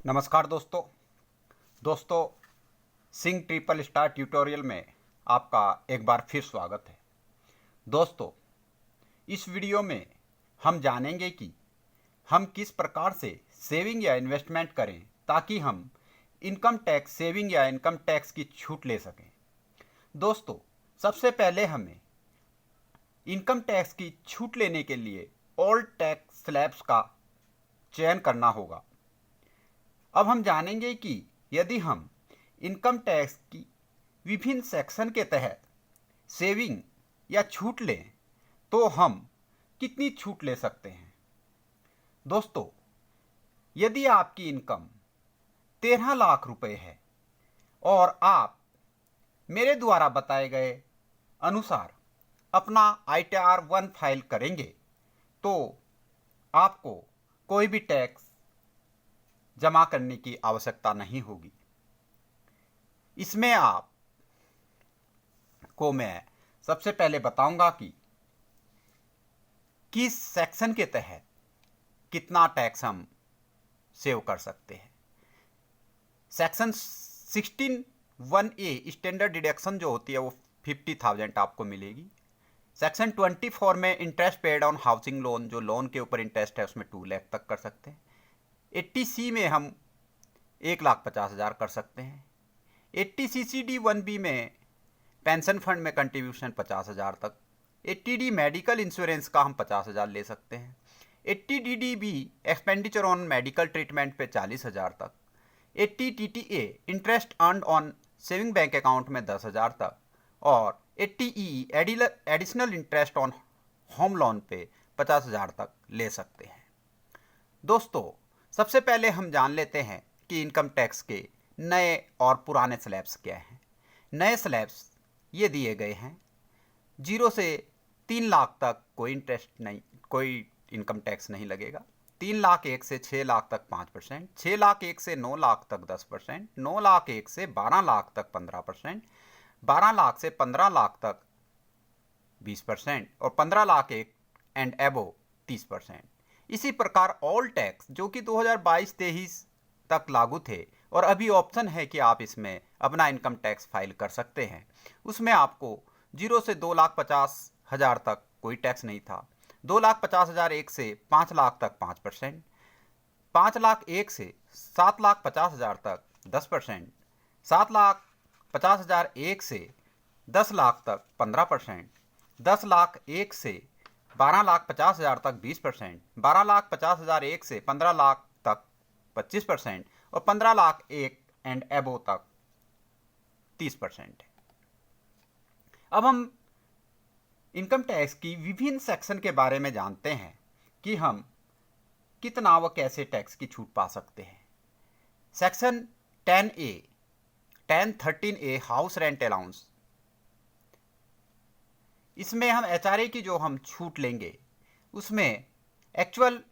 नमस्कार दोस्तों Singh triple star tutorial में आपका एक बार फिर स्वागत है। दोस्तों, इस वीडियो में हम जानेंगे कि हम किस प्रकार से सेविंग या इन्वेस्टमेंट करें ताकि हम इनकम टैक्स सेविंग या इनकम टैक्स की छूट ले सकें। दोस्तों, सबसे पहले हमें इनकम टैक्स की छूट लेने के लिए ऑल टैक्स स्लैब्स का चयन करना होगा। अब हम जानेंगे कि यदि हम इनकम टैक्स की विभिन्न सेक्शन के तहत सेविंग या छूट लें तो हम कितनी छूट ले सकते हैं। दोस्तों, यदि आपकी इनकम 13 लाख रुपए है और आप मेरे द्वारा बताए गए अनुसार अपना ITR 1 फाइल करेंगे तो आपको कोई भी टैक्स जमा करने की आवश्यकता नहीं होगी। इसमें आप को मैं सबसे पहले बताऊंगा कि किस सेक्शन के तहत कितना टैक्स हम सेव कर सकते हैं। सेक्शन 16(1)(a) स्टैंडर्ड डिडक्शन जो होती है वो 50,000 आपको मिलेगी। सेक्शन 24 में interest paid on housing loan, जो लोन के ऊपर इंटरेस्ट है उसमें 2 लाख तक कर सकते हैं। 80C में हम 1,50,000 कर सकते हैं। 80CCD1B में पेंशन फंड में कंट्रीब्यूशन 50,000 तक। 80D मेडिकल इंश्योरेंस का हम 50,000 ले सकते हैं। 80DDB expenditure on medical treatment पे 40,000 तक। 80TTA interest earned on saving bank account में 10,000 तक। और 80E additional interest on home loan पे 50,000 तक ले सकते हैं। दोस्तों, सबसे पहले हम जान लेते हैं कि इनकम टैक्स के नए और पुराने स्लैब्स क्या हैं। नए स्लैब्स ये दिए गए हैं। 0 से 3 लाख तक कोई इंटरेस्ट नहीं, कोई इनकम टैक्स नहीं लगेगा। 3 लाख 1 से 6 लाख तक 5%, 6 लाख 1 से 9 लाख तक 10%, 9 लाख 1 से 12 लाख तक 15%, 12 लाख से 15 लाख तक 20% और 15 लाख 1 एंड एबो 30%। इसी प्रकार ऑल टैक्स जो कि 2022-23 तक लागू थे और अभी ऑप्शन है कि आप इसमें अपना इनकम टैक्स फाइल कर सकते हैं। उसमें आपको 0 से 2,50,000 तक कोई टैक्स नहीं था। 2,50,000 1 से 5 लाख तक 5%, 5 लाख 1 से 7,50,000 तक 10%, 7,50,000 1 से 10 लाख तक 15%, 10 लाख 1 से 12,50,000 तक 20%, 12,50,000 1 से 15 लाख तक 25% और 15 लाख 1 एंड एबो तक 30% है। अब हम इनकम टैक्स की विभिन्न सेक्शन के बारे में जानते हैं कि हम कितना व कैसे टैक्स की छूट पा सकते हैं। Section 10A 10(13)(a) house rent allowance, इसमें हम HRA की जो हम छूट लेंगे उसमें actual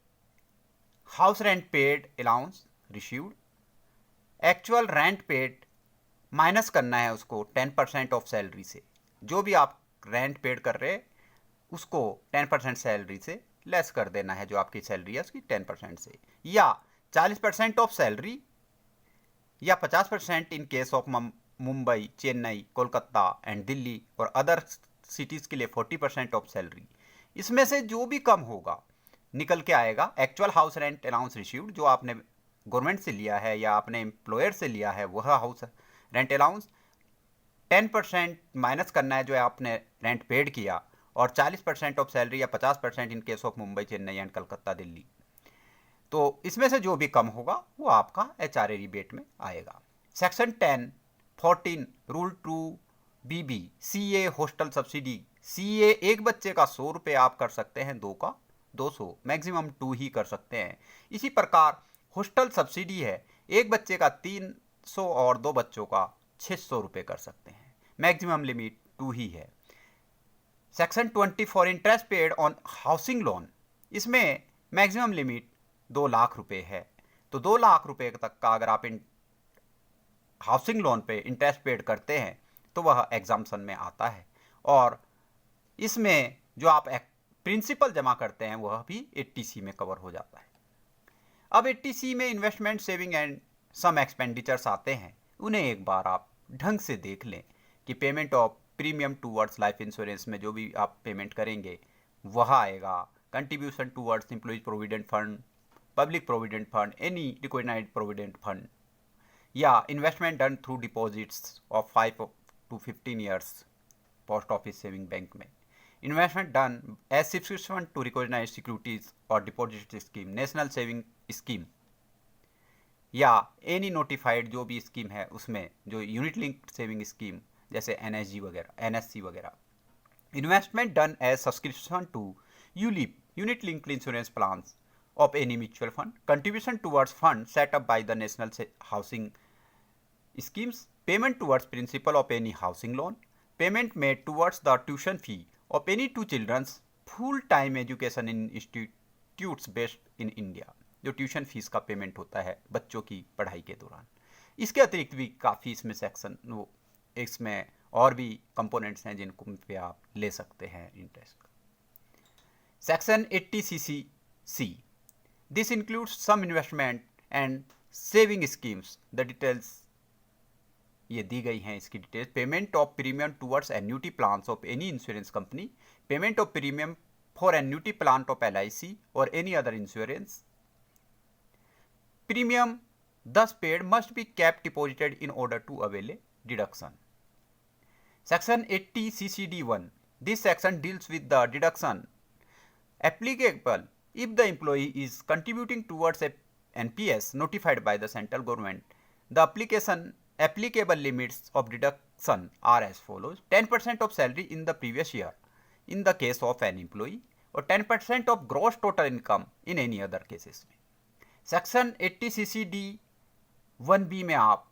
house rent paid allowance received, actual rent paid minus करना है उसको 10% ऑफ सैलरी से। जो भी आप रेंट पेड कर रहे हैं उसको 10% सैलरी से लेस कर देना है, जो आपकी सैलरी है उसकी 10% से, या 40% ऑफ सैलरी, या 50% in case of Mumbai, Chennai, Kolkata and Delhi और अदर सिटीज़ के लिए 40% ऑफ सैलरी। इसमें से जो भी कम होगा निकल के आएगा actual house rent allowance received, जो आपने गवर्नमेंट से लिया है या अपने एम्प्लॉयर से लिया है वह हाउस रेंट अलाउंस। 10% माइनस करना है जो आपने रेंट पेड किया, और 40% ऑफ सैलरी या 50% in case of Mumbai, Chennai and Calcutta, Delhi. तो इसमें से जो भी कम होगा वो आपका HRA रिबेट में आएगा। Section 10(14) rule 2BB CA hostel subsidy. CA एक बच्चे का 100 रुपये आप कर सकते हैं, 2 का 200, मैक्सिमम 2 ही कर सकते हैं। इसी प्रकार हॉस्टल सब्सिडी है, एक बच्चे का 300 और 2 बच्चों का 600 रुपये कर सकते हैं, मैक्सिमम लिमिट 2 ही है। Section 24 interest paid on housing loan, इसमें मैक्सिमम लिमिट 2 लाख रुपये है। तो 2 लाख रुपये तक का अगर आप हाउसिंग लोन पे इंटरेस्ट पेड करते हैं तो वह एग्जाम्पशन में आता है, और इसमें जो आप प्रिंसिपल जमा करते हैं वह भी 80C में कवर हो जाता है। अब 80C में investment, saving and some expenditures आते हैं। उन्हें एक बार आप ढंग से देख लें कि payment of premium towards life insurance में जो भी आप पेमेंट करेंगे वह आएगा, contribution towards employees provident fund, public provident fund, any recognised provident fund, या investment done through deposits of 5 to 15 years post office saving bank में, investment done as subscription to recognise securities और deposit scheme, national saving scheme, या any notified जो भी scheme है उसमें, जो unit linked saving scheme जैसे एनएसजी वगैरह, एनएससी वगैरह, investment done as subscription to ULIP, unit linked insurance plans of any mutual fund, contribution towards fund set up by the national housing schemes, payment towards principal of any housing loan, payment made towards the tuition fee of any two children's full time education in institutes based in India, जो tuition fees का payment होता है बच्चों की पढ़ाई के दौरान। इसके अतिरिक्त भी काफ़ी इसमें सेक्शन, वो इसमें और भी कंपोनेंट्स हैं जिनको पे आप ले सकते हैं interest. Section 80CC, this includes some investment and saving schemes, the details ये दी गई हैं इसकी details. Payment of premium towards annuity plans of any insurance company, payment of premium for annuity plan of LIC और any other insurance, premium thus paid must be kept deposited in order to avail a deduction. Section 80CCD1, this section deals with the deduction applicable if the employee is contributing towards a NPS notified by the central government. The applicable limits of deduction are as follows: 10% of salary in the previous year in the case of an employee, और 10% of gross total income in any other cases में। Section 80CCD1B में आप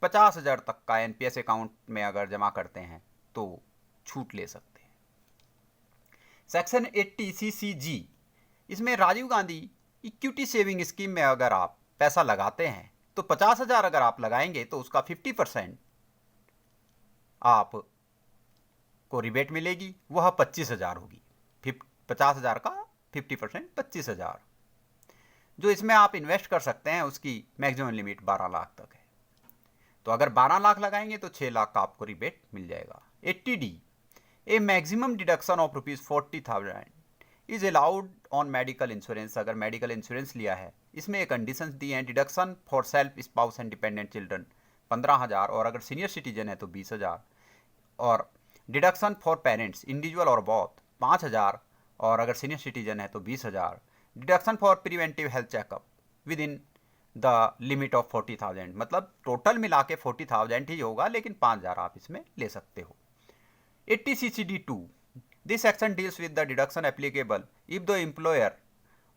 50,000 तक का NPS account में अगर जमा करते हैं तो छूट ले सकते हैं। सेक्शन 80CCG, इसमें Rajiv Gandhi equity saving scheme में अगर आप पैसा लगाते हैं तो 50,000 अगर आप लगाएंगे तो उसका 50% आप को रिबेट मिलेगी, वह 25,000 होगी। 50,000 का 50% 25,000। जो इसमें आप इन्वेस्ट कर सकते हैं उसकी मैक्सिमम लिमिट 12 लाख तक है। तो अगर 12 लाख लगाएंगे तो 6 लाख का आपको रिबेट मिल जाएगा। 80D, A maximum deduction of ₹40,000 is allowed on medical insurance. अगर मेडिकल इंश्योरेंस लिया है, इसमें एक कंडीशंस दी हैं। Deduction for self, spouse and dependent children 15,000, और अगर सीनियर सिटीजन है तो 20,000, और डिडक्शन फॉर पेरेंट्स इंडिविजुअल और बोथ 5,000, और अगर सीनियर सिटीजन है तो 20,000। Deduction for preventive health checkup with in the limit of 40,000, मतलब टोटल मिला के 40,000 ही होगा, लेकिन 5,000 आप इसमें ले सकते हो। 80CCD2, this section deals with the deduction applicable if the employer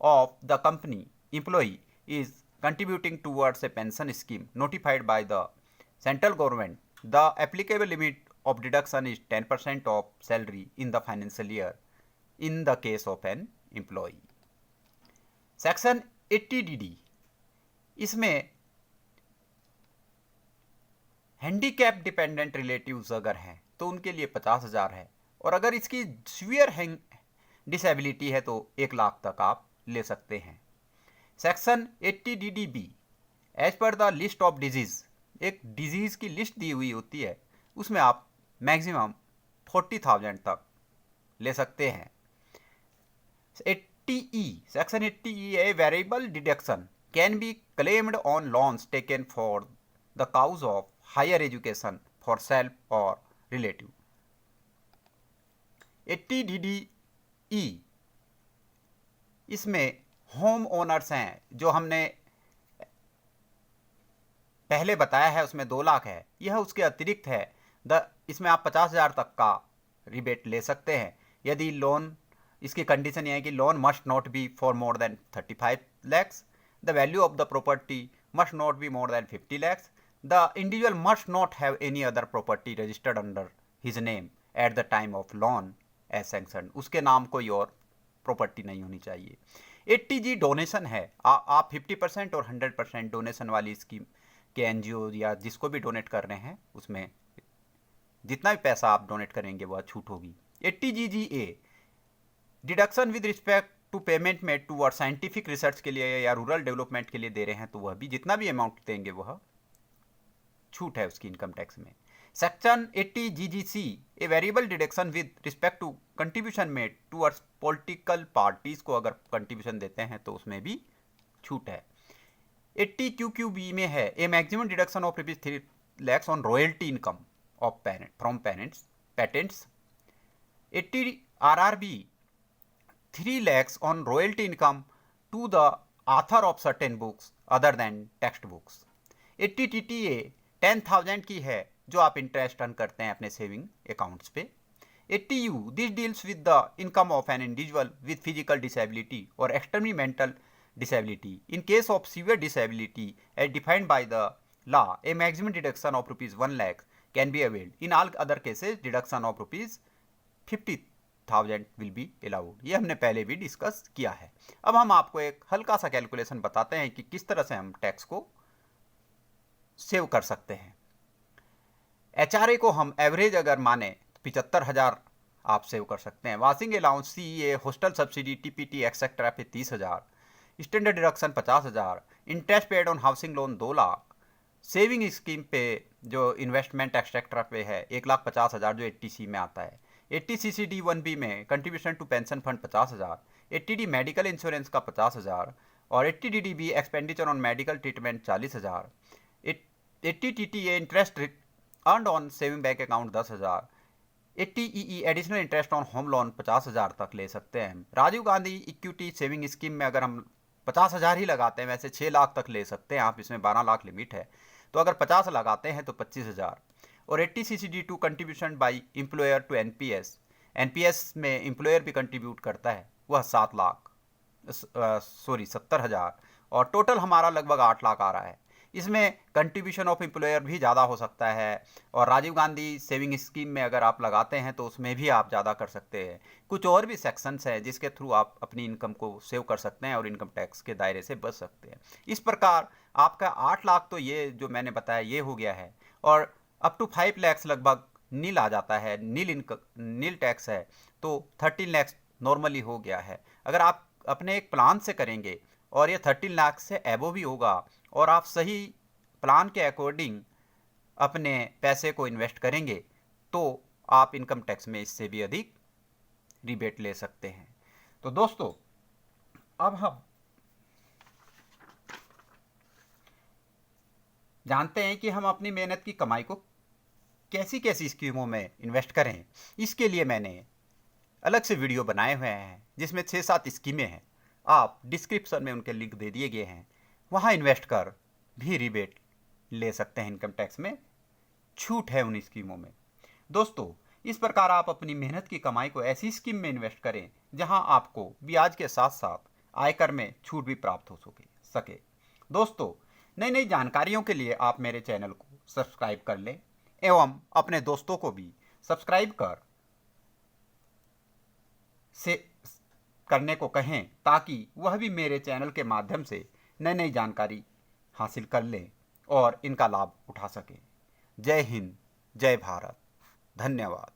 of the company employee is contributing towards a pension scheme notified by the central government. The applicable limit of deduction is 10% of salary in the financial year in the case of an employee. Section 80DD, इसमें handicap dependent relatives अगर हैं तो उनके लिए 50,000 है, और अगर इसकी सीवियर डिसेबिलिटी है तो 1 लाख तक आप ले सकते हैं। Section 80DDB, as per the list of disease, एक डिजीज़ की लिस्ट दी हुई होती है, उसमें आप मैक्सिमम 40,000 तक ले सकते हैं। 80E, section 80E, a variable deduction can be claimed on loans taken for the cause of higher education for self और रिलेटिव। 80DDE, इसमें होम ओनर्स हैं, जो हमने पहले बताया है उसमें 2 लाख है, यह उसके अतिरिक्त है। इसमें आप 50,000 तक का रिबेट ले सकते हैं। यदि लोन, इसकी कंडीशन यह है कि loan must not be for more than 35 lakhs, the value of the property must not be more than 50 lakhs, the individual must not have any other property registered under his name at the time of loan as sanction, उसके नाम कोई और property नहीं होनी चाहिए। 80G donation है, आप 50% और 100% डोनेशन वाली स्कीम के NGO या जिसको भी डोनेट कर रहे हैं उसमें जितना भी पैसा आप डोनेट करेंगे वह छूट होगी। 80GGA, deduction with respect to payment made toward scientific research के लिए या रूरल डेवलपमेंट के लिए दे रहे हैं तो वह भी जितना भी अमाउंट देंगे वह छूट है उसकी इनकम टैक्स में। Section 80 GGC a variable deduction with respect to contribution made towards political parties को अगर कंट्रीब्यूशन देते हैं तो उसमें भी छूट है। 80 QQB में है a maximum deduction of ₹3 lakhs on royalty income of from patents. 80 RRB 3 lakhs on royalty income to the author of certain books other than text books। 80 TTA 10,000 की है जो आप इंटरेस्ट अर्न करते हैं अपने सेविंग अकाउंट्स पे। 80U this deals with the income of an individual with physical disability और extremely mental disability. In case of severe disability as defined by the law, a maximum deduction of ₹1 lakh can be availed. In all other cases, deduction of ₹50,000 will be allowed. ये हमने पहले भी discuss किया है। अब हम आपको एक हल्का सा कैलकुलेशन बताते हैं कि किस तरह से हम टैक्स को सेव कर सकते हैं। HRA को हम एवरेज अगर माने तो 75,000 आप सेव कर सकते हैं। Washing allowance, CEA, hostel subsidy, TPT etcetera पे 30,000, standard deduction 50,000, interest paid on housing loan 2 lakh, saving scheme पे जो इन्वेस्टमेंट एक्सेट्रा पे है 1,50,000 जो 80C में आता है। 80CCD1B में contribution to pension fund 50,000, 80D medical insurance का 50,000 और 80DDB expenditure on medical treatment 40,000, 80TTA interest earned on saving bank account 10,000, 80EE additional interest on home loan 50,000 तक ले सकते हैं। Rajiv Gandhi equity saving scheme में अगर हम 50,000 ही लगाते हैं, वैसे 6 लाख तक ले सकते हैं आप, इसमें 12 लाख लिमिट है, तो अगर 50 लगाते हैं तो 25,000। और 80CCD2 contribution by employer to NPS में एम्प्लॉयर भी कंट्रीब्यूट करता है, वह 70,000 और टोटल हमारा लगभग 8 लाख आ रहा है। इसमें कंट्रीब्यूशन ऑफ एम्प्लॉयर भी ज़्यादा हो सकता है और राजीव गांधी सेविंग स्कीम में अगर आप लगाते हैं तो उसमें भी आप ज़्यादा कर सकते हैं। कुछ और भी सेक्शंस हैं जिसके थ्रू आप अपनी इनकम को सेव कर सकते हैं और इनकम टैक्स के दायरे से बच सकते हैं। इस प्रकार आपका 8 लाख तो ये जो मैंने बताया ये हो गया है और अप टू 5 lakhs लगभग नील आ जाता है, नील टैक्स है, तो 13 lakhs नॉर्मली हो गया है। अगर आप अपने एक प्लान से करेंगे और ये 13 लाख से एबो भी होगा और आप सही प्लान के अकॉर्डिंग अपने पैसे को इन्वेस्ट करेंगे तो आप इनकम टैक्स में इससे भी अधिक रिबेट ले सकते हैं। तो दोस्तों अब हम जानते हैं कि हम अपनी मेहनत की कमाई को कैसी कैसी स्कीमों में इन्वेस्ट करें। इसके लिए मैंने अलग से वीडियो बनाए हुए हैं जिसमें 6-7 स्कीमें हैं, आप डिस्क्रिप्शन में उनके लिंक दे दिए गए हैं, वहाँ इन्वेस्ट कर भी रिबेट ले सकते हैं, इनकम टैक्स में छूट है उन स्कीमों में। दोस्तों इस प्रकार आप अपनी मेहनत की कमाई को ऐसी स्कीम में इन्वेस्ट करें जहां आपको ब्याज के साथ साथ आयकर में छूट भी प्राप्त हो सके। दोस्तों नई नई जानकारियों के लिए आप मेरे चैनल को सब्सक्राइब कर लें एवं अपने दोस्तों को भी सब्सक्राइब करने को कहें ताकि वह भी मेरे चैनल के माध्यम से नई नई जानकारी हासिल कर लें और इनका लाभ उठा सकें। जय हिंद, जय भारत, धन्यवाद।